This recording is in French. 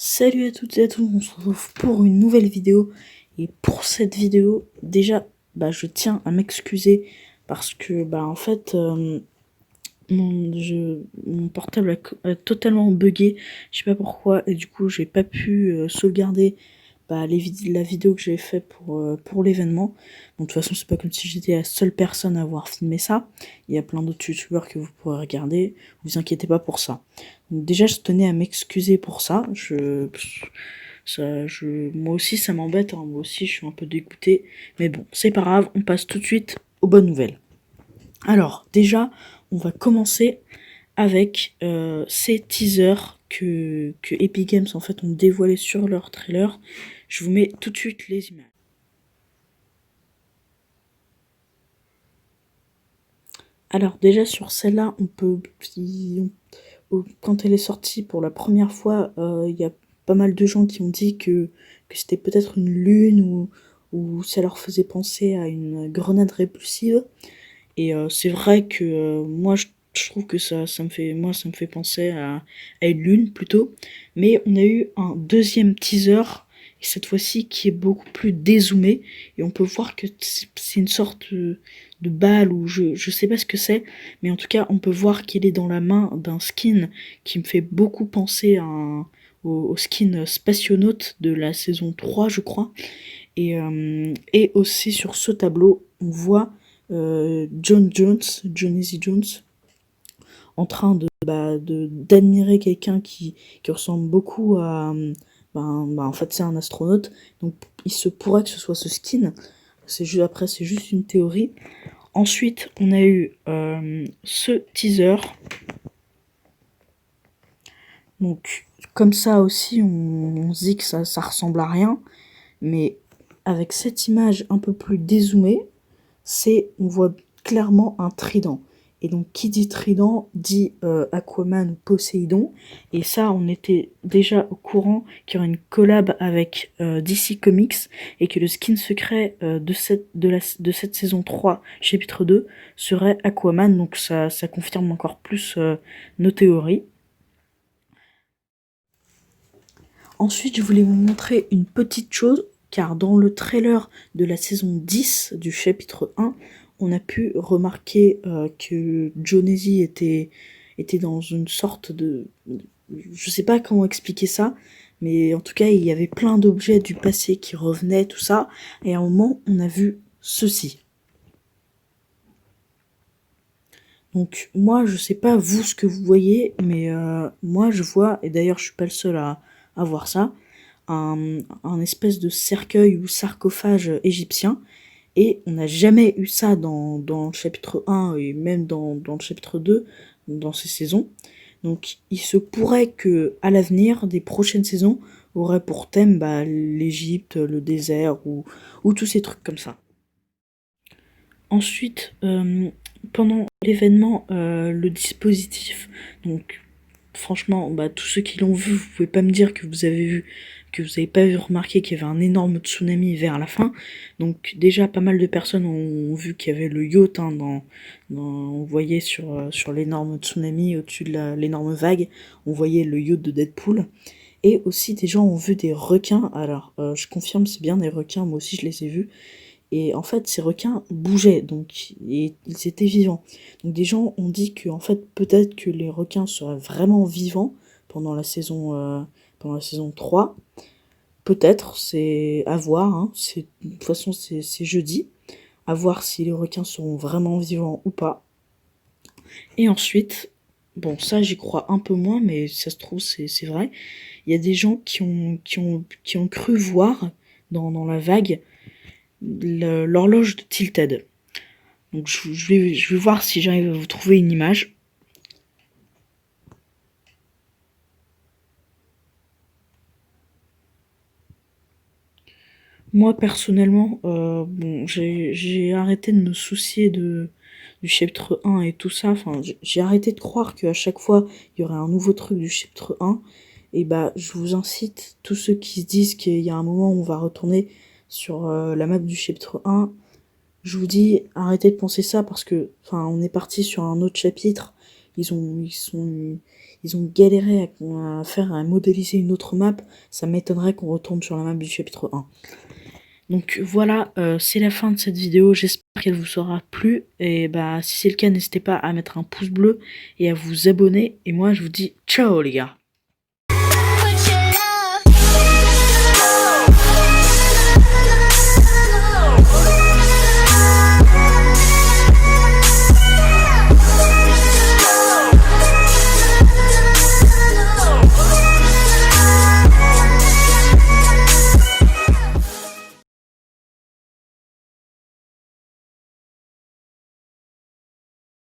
Salut à toutes et à tous, on se retrouve pour une nouvelle vidéo. Et pour cette vidéo, déjà, je tiens à m'excuser parce que, en fait, mon portable a totalement bugué. Je sais pas pourquoi, et du coup, j'ai pas pu sauvegarder la vidéo que j'ai fait pour l'événement. Bon, de toute façon, c'est pas comme si j'étais la seule personne à avoir filmé ça. Il y a plein d'autres youtubeurs que vous pourrez regarder. Vous inquiétez pas pour ça. Donc déjà, je tenais à m'excuser pour ça. Moi aussi, ça m'embête. Hein. Moi aussi, je suis un peu dégoûtée. Mais bon, c'est pas grave. On passe tout de suite aux bonnes nouvelles. Alors, déjà, on va commencer avec ces teasers que Epic Games en fait ont dévoilé sur leur trailer. Je vous mets tout de suite les images. Alors déjà sur celle-là, quand elle est sortie pour la première fois, il y a pas mal de gens qui ont dit que c'était peut-être une lune ou ça leur faisait penser à une grenade répulsive. Et c'est vrai que je trouve que ça me fait penser à une lune plutôt. Mais on a eu un deuxième teaser, et cette fois-ci qui est beaucoup plus dézoomé. Et on peut voir que c'est une sorte de balle, ou je sais pas ce que c'est. Mais en tout cas, on peut voir qu'il est dans la main d'un skin qui me fait beaucoup penser au skin spationaute de la saison 3, je crois. Et aussi sur ce tableau, on voit Johnny Z. Jones, en train d'admirer quelqu'un qui ressemble beaucoup à... en fait, c'est un astronaute, donc il se pourrait que ce soit ce skin. Après, c'est juste une théorie. Ensuite, on a eu ce teaser. Donc, comme ça aussi, on se dit que ça ressemble à rien. Mais avec cette image un peu plus dézoomée, on voit clairement un trident. Et donc, qui dit trident dit Aquaman ou Poséidon. Et ça, on était déjà au courant qu'il y aurait une collab avec DC Comics et que le skin secret de cette saison 3, chapitre 2, serait Aquaman. Donc, ça confirme encore plus nos théories. Ensuite, je voulais vous montrer une petite chose, car dans le trailer de la saison 10 du chapitre 1, on a pu remarquer que Jonesy était dans une sorte de... Je sais pas comment expliquer ça, mais en tout cas, il y avait plein d'objets du passé qui revenaient, tout ça, et à un moment, on a vu ceci. Donc moi, je sais pas vous ce que vous voyez, mais moi je vois, et d'ailleurs je suis pas le seul à voir ça, un espèce de cercueil ou sarcophage égyptien, et on n'a jamais eu ça dans le chapitre 1 et même dans le chapitre 2, dans ces saisons. Donc il se pourrait que à l'avenir, des prochaines saisons auraient pour thème l'Égypte, le désert ou tous ces trucs comme ça. Ensuite, pendant l'événement, le dispositif, donc franchement, tous ceux qui l'ont vu, vous pouvez pas me dire que vous avez pas vu remarquer qu'il y avait un énorme tsunami vers la fin. Donc déjà, pas mal de personnes ont vu qu'il y avait le yacht, hein, on voyait sur l'énorme tsunami au-dessus de l'énorme vague, on voyait le yacht de Deadpool. Et aussi des gens ont vu des requins. Alors, je confirme, c'est bien des requins, moi aussi je les ai vus. Et en fait, ces requins bougeaient, donc ils étaient vivants. Donc des gens ont dit que en fait, peut-être que les requins seraient vraiment vivants pendant la saison 3. Peut-être, c'est à voir. Hein. De toute façon, c'est jeudi. À voir si les requins seront vraiment vivants ou pas. Et ensuite, bon, ça j'y crois un peu moins, mais ça se trouve, c'est vrai. Il y a des gens qui ont cru voir dans la vague l'horloge de Tilted. Donc je vais voir si j'arrive à vous trouver une image. Moi personnellement, bon, j'ai arrêté de me soucier du chapitre 1 et tout ça. Enfin, j'ai arrêté de croire qu'à chaque fois il y aurait un nouveau truc du chapitre 1. Et je vous incite, tous ceux qui se disent qu'il y a un moment où on va retourner sur la map du chapitre 1, je vous dis, arrêtez de penser ça parce que, enfin, on est parti sur un autre chapitre ils ont galéré à modéliser une autre map, ça m'étonnerait qu'on retourne sur la map du chapitre 1. Donc voilà, c'est la fin de cette vidéo, j'espère qu'elle vous aura plu, et bah si c'est le cas, n'hésitez pas à mettre un pouce bleu et à vous abonner, et moi je vous dis ciao les gars.